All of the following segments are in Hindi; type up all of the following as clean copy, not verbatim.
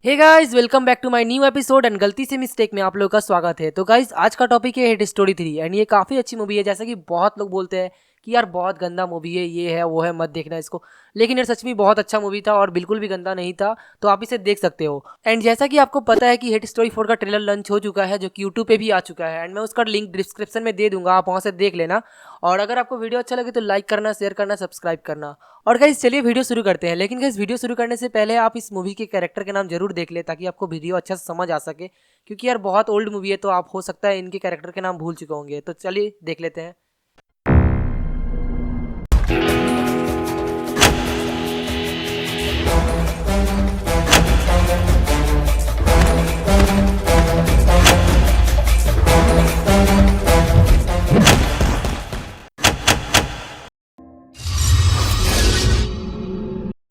Hey guys, welcome back to my new episode and गलती से मिस्टेक में आप लोगों का स्वागत है। तो गाइस, आज का टॉपिक है हिट स्टोरी 3 एंड ये काफ़ी अच्छी मूवी है। जैसा कि बहुत लोग बोलते हैं कि यार बहुत गंदा मूवी है, ये है वो है, मत देखना इसको। लेकिन यार सच में बहुत अच्छा मूवी था और बिल्कुल भी गंदा नहीं था, तो आप इसे देख सकते हो। एंड जैसा कि आपको पता है कि हिट स्टोरी 4 का ट्रेलर लॉन्च हो चुका है, जो कि यूट्यूब पे भी आ चुका है एंड मैं उसका लिंक डिस्क्रिप्शन में दे दूंगा, आप वहाँ से देख लेना। और अगर आपको वीडियो अच्छा लगे तो लाइक करना, शेयर करना, सब्सक्राइब करना। और गाइस चलिए वीडियो शुरू करते हैं। लेकिन गाइस वीडियो शुरू करने से पहले आप इस मूवी के कैरेक्टर के नाम जरूर देख ले, ताकि आपको वीडियो अच्छा से समझ आ सके। क्योंकि यार बहुत ओल्ड मूवी है, तो आप हो सकता है इनके कैरेक्टर के नाम भूल चुके होंगे। तो चलिए देख लेते हैं।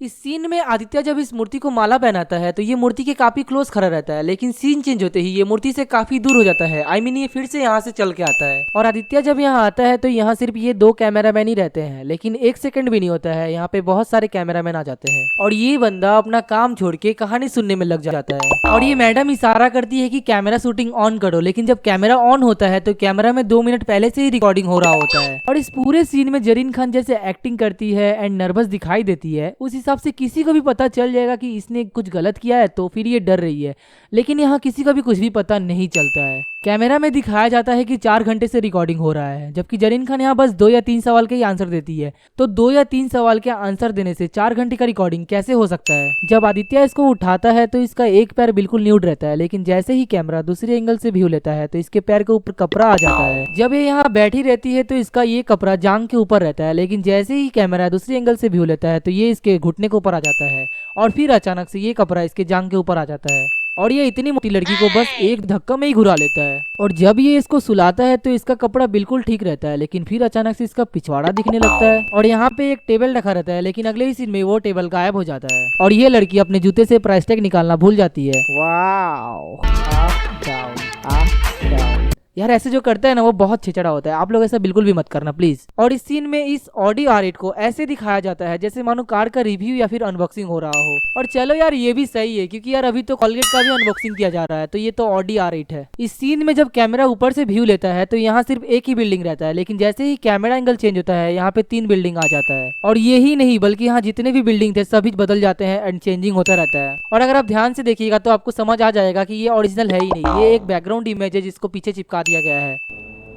इस सीन में आदित्य जब इस मूर्ति को माला पहनाता है तो ये मूर्ति के काफी क्लोज खड़ा रहता है, लेकिन सीन चेंज होते ही ये मूर्ति से काफी दूर हो जाता है। ये फिर से यहाँ से चल के आता है। और आदित्य जब यहाँ आता है तो यहाँ सिर्फ ये 2 कैमरामैन ही रहते हैं, लेकिन 1 सेकंड भी नहीं होता है, यहाँ पे बहुत सारे कैमरामैन आ जाते हैं और ये बंदा अपना काम छोड़ के कहानी सुनने में लग जाता है। और ये मैडम इशारा करती है कि कैमरा शूटिंग ऑन करो, लेकिन जब कैमरा ऑन होता है तो कैमरा में 2 मिनट पहले से ही रिकॉर्डिंग हो रहा होता है। और इस पूरे सीन में जरीन खान जैसे एक्टिंग करती है एंड नर्वस दिखाई देती है, उस हिसाब से किसी को भी पता चल जाएगा कि इसने कुछ गलत किया है, तो फिर ये डर रही है। लेकिन यहाँ किसी को भी कुछ भी पता नहीं चलता है। कैमरा में दिखाया जाता है कि 4 घंटे से रिकॉर्डिंग हो रहा है, जबकि जरीन खान यहाँ बस 2 या 3 सवाल के ही आंसर देती है। तो 2 या 3 सवाल के आंसर देने से 4 घंटे का रिकॉर्डिंग कैसे हो सकता है। जब आदित्य इसको उठाता है तो इसका एक पैर बिल्कुल न्यूड रहता है, लेकिन जैसे ही कैमरा दूसरे एंगल से व्यू लेता है तो इसके पैर के ऊपर कपड़ा आ जाता है। जब ये यहाँ बैठी रहती है तो इसका ये कपड़ा जांग के ऊपर रहता है, लेकिन जैसे ही कैमरा दूसरे एंगल से व्यू लेता है तो ये इसके घुटने के ऊपर आ जाता है और फिर अचानक से ये कपड़ा इसके जांग के ऊपर आ जाता है और ये इतनी मोटी लड़की को बस एक धक्का में ही घुरा लेता है। और जब ये इसको सुलाता है तो इसका कपड़ा बिल्कुल ठीक रहता है, लेकिन फिर अचानक से इसका पिछवाड़ा दिखने लगता है। और यहाँ पे एक टेबल रखा रहता है, लेकिन अगले ही सीन में वो टेबल गायब हो जाता है और ये लड़की अपने जूते से प्राइस टैग निकालना भूल जाती है। Wow, up down, up down. यार ऐसे जो करता है ना वो बहुत छिचड़ा होता है, आप लोग ऐसा बिल्कुल भी मत करना प्लीज। और इस सीन में इस ऑडी R8 को ऐसे दिखाया जाता है जैसे मानो कार का रिव्यू या फिर अनबॉक्सिंग हो रहा हो। और चलो यार ये भी सही है, क्योंकि यार अभी तो कॉलगेट का भी अनबॉक्सिंग किया जा रहा है, तो ये तो ऑडी R8 है। इस सीन में जब कैमरा ऊपर से व्यू लेता है तो यहाँ सिर्फ एक ही बिल्डिंग रहता है, लेकिन जैसे ही कैमरा एंगल चेंज होता है यहाँ पे 3 बिल्डिंग आ जाता है। और ये ही नहीं बल्कि यहाँ जितने भी बिल्डिंग थे सभी बदल जाते हैं एंड चेंजिंग होता रहता है। और अगर आप ध्यान से देखिएगा तो आपको समझ आ जाएगा कि ये ओरिजिनल है ही नहीं, ये एक बैकग्राउंड इमेज है जिसको पीछे चिपका दिया गया है।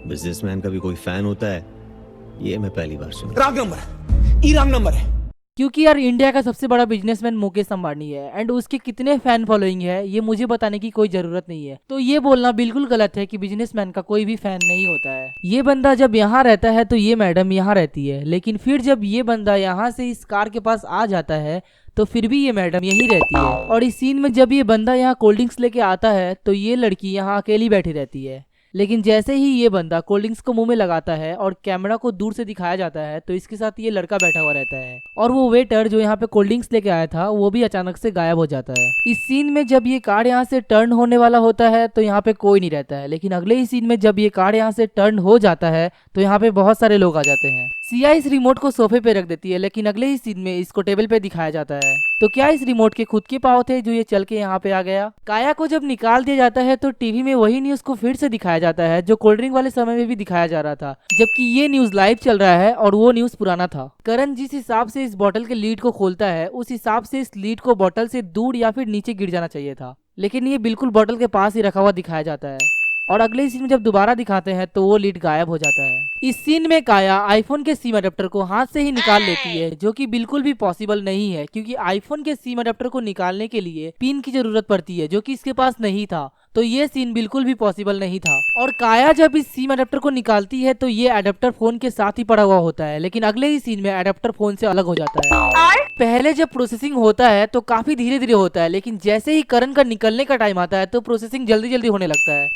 बिजनेसमैन का भी कोई फैन होता है, ये मैं पहली बार सुना। रॉन्ग नंबर, रॉन्ग नंबर है। क्योंकि यार इंडिया का सबसे बड़ा बिजनेसमैन मुकेश अंबानी है एंड उसके कितने फैन फॉलोइंग है ये मुझे बताने की कोई जरूरत नहीं है। तो ये बोलना बिल्कुल गलत है कि बिजनेसमैन का कोई भी फैन नहीं होता है। ये बंदा जब यहाँ रहता है तो ये मैडम यहाँ रहती है, लेकिन फिर जब ये बंदा यहाँ से इस कार के पास आ जाता है तो फिर भी ये मैडम यही रहती है। और इस सीन में जब ये बंदा यहाँ कोल्ड ड्रिंक्स लेके आता है तो ये लड़की यहाँ अकेली बैठी रहती है, लेकिन जैसे ही ये बंदा कोल्ड ड्रिंक्स को मुंह में लगाता है और कैमरा को दूर से दिखाया जाता है तो इसके साथ ये लड़का बैठा हुआ रहता है और वो वेटर जो यहाँ पे कोल्ड ड्रिंक्स लेके आया था वो भी अचानक से गायब हो जाता है। इस सीन में जब ये कार यहाँ से टर्न होने वाला होता है तो यहाँ पे कोई नहीं रहता है, लेकिन अगले ही सीन में जब ये कार यहाँ से टर्न हो जाता है तो यहाँ पे बहुत सारे लोग आ जाते हैं। सिया इस रिमोट को सोफे पे रख देती है, लेकिन अगले ही सीन में इसको टेबल पे दिखाया जाता है। तो क्या इस रिमोट के खुद के पाँव थे जो ये चल के यहाँ पे आ गया? काया को जब निकाल दिया जाता है तो टीवी में वही न्यूज को फिर से दिखाया जाता है जो कोल्ड ड्रिंक वाले समय में भी दिखाया जा रहा था, जबकि ये न्यूज लाइव चल रहा है और वो न्यूज पुराना था। करण जिस हिसाब से इस बोतल के लीड को खोलता है उस हिसाब से इस लीड को बोतल से दूर या फिर नीचे गिर जाना चाहिए था, लेकिन ये बिल्कुल बोतल के पास ही रखा हुआ दिखाया जाता है। और अगले सीन में जब दोबारा दिखाते हैं तो वो लीड गायब हो जाता है। इस सीन में काया आईफोन के सिम अडेप्टर को हाथ से ही निकाल लेती है, जो कि बिल्कुल भी पॉसिबल नहीं है, क्योंकि आईफोन के सिम अडेप्टर को निकालने के लिए पिन की जरूरत पड़ती है जो कि इसके पास नहीं था। तो ये सीन बिल्कुल भी पॉसिबल नहीं था। और काया जब इस सिम अडेप्टर को निकालती है तो ये अडेप्टर फोन के साथ ही पड़ा हुआ होता है, लेकिन अगले ही सीन में अडेप्टर फोन से अलग हो जाता है। पहले जब प्रोसेसिंग होता है तो काफी धीरे धीरे होता है, लेकिन जैसे ही करण का निकलने का टाइम आता है तो प्रोसेसिंग जल्दी जल्दी होने लगता है।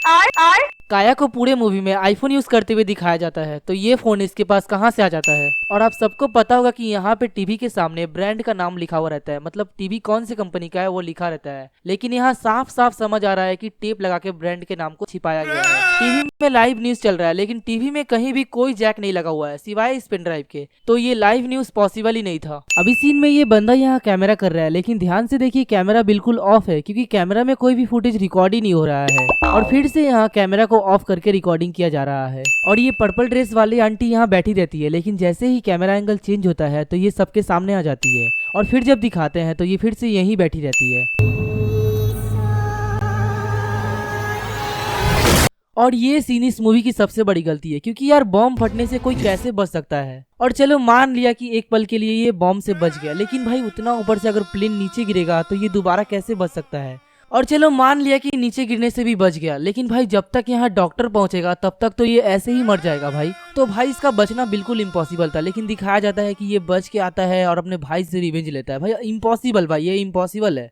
काया को पूरे मूवी में आईफोन यूज करते हुए दिखाया जाता है, तो ये फोन इसके पास कहाँ से आ जाता है। और आप सबको पता होगा कि यहाँ पे टीवी के सामने ब्रांड का नाम लिखा हुआ रहता है, मतलब टीवी कौन सी कंपनी का है वो लिखा रहता है, लेकिन यहाँ साफ साफ समझ आ रहा है कि टेप लगा के ब्रांड के नाम को छिपाया गया है। टीवी में लाइव न्यूज चल रहा है, लेकिन टीवी में कहीं भी कोई जैक नहीं लगा हुआ है सिवाय इस पेन ड्राइव के, तो ये लाइव न्यूज पॉसिबल ही नहीं था। अभी सीन में ये बंदा यहाँ कैमरा कर रहा है, लेकिन ध्यान से देखिए कैमरा बिल्कुल ऑफ है, क्योंकि कैमरा में कोई भी फुटेज रिकॉर्ड ही नहीं हो रहा है। और फिर से यहाँ कैमरा को ऑफ करके रिकॉर्डिंग किया जा रहा है। और ये पर्पल ड्रेस वाली आंटी यहाँ बैठी रहती है, लेकिन जैसे ही कैमरा एंगल चेंज होता है तो ये सबके सामने आ जाती है, और फिर जब दिखाते हैं तो ये फिर से यहीं बैठी रहती है। और ये सीन इस मूवी की सबसे बड़ी गलती है, क्योंकि यार बॉम्ब फटने से कोई कैसे बच सकता है। और चलो मान लिया कि एक पल के लिए ये बॉम्ब से बच गया, लेकिन भाई उतना ऊपर से अगर प्लेन नीचे गिरेगा तो ये दोबारा कैसे बच सकता है। और चलो मान लिया कि नीचे गिरने से भी बच गया, लेकिन भाई जब तक यहाँ डॉक्टर पहुंचेगा तब तक तो ये ऐसे ही मर जाएगा भाई। तो भाई इसका बचना बिल्कुल इम्पॉसिबल था, लेकिन दिखाया जाता है कि ये बच के आता है और अपने भाई से रिवेंज लेता है। भाई इम्पॉसिबल, भाई ये इम्पॉसिबल है।